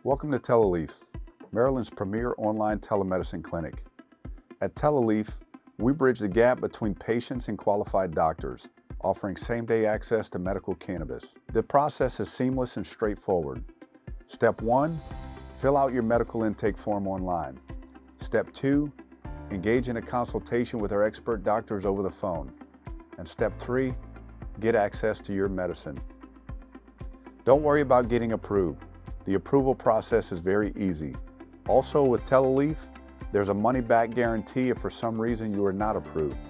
Welcome to Teleleaf, Maryland's premier online telemedicine clinic. At Teleleaf, we bridge the gap between patients and qualified doctors, offering same-day access to medical cannabis. The process is seamless and straightforward. Step 1, fill out your medical intake form online. Step 2, engage in a consultation with our expert doctors over the phone. And Step 3, get access to your medicine. Don't worry about getting approved. The approval process is very easy. Also with Teleleaf, there's a money-back guarantee if for some reason you are not approved.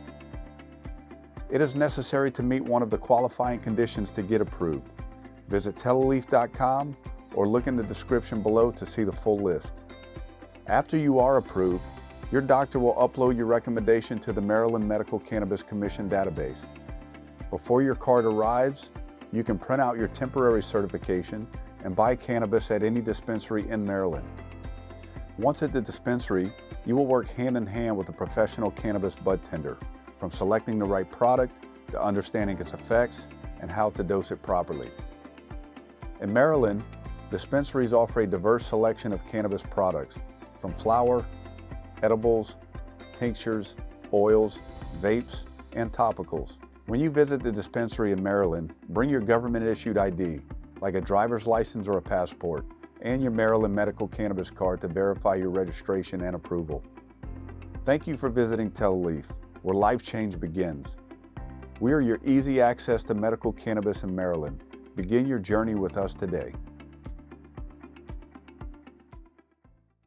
It is necessary to meet one of the qualifying conditions to get approved. Visit teleleaf.com or look in the description below to see the full list. After you are approved, your doctor will upload your recommendation to the Maryland Medical Cannabis Commission database. Before your card arrives, you can print out your temporary certification and buy cannabis at any dispensary in Maryland. Once at the dispensary, you will work hand in hand with a professional cannabis bud tender, from selecting the right product to understanding its effects and how to dose it properly. In Maryland, dispensaries offer a diverse selection of cannabis products, from flower, edibles, tinctures, oils, vapes, and topicals. When you visit the dispensary in Maryland, bring your government-issued ID, like a driver's license or a passport, and your Maryland medical cannabis card to verify your registration and approval. Thank you for visiting Teleleaf, where life change begins. We are your easy access to medical cannabis in Maryland. Begin your journey with us today.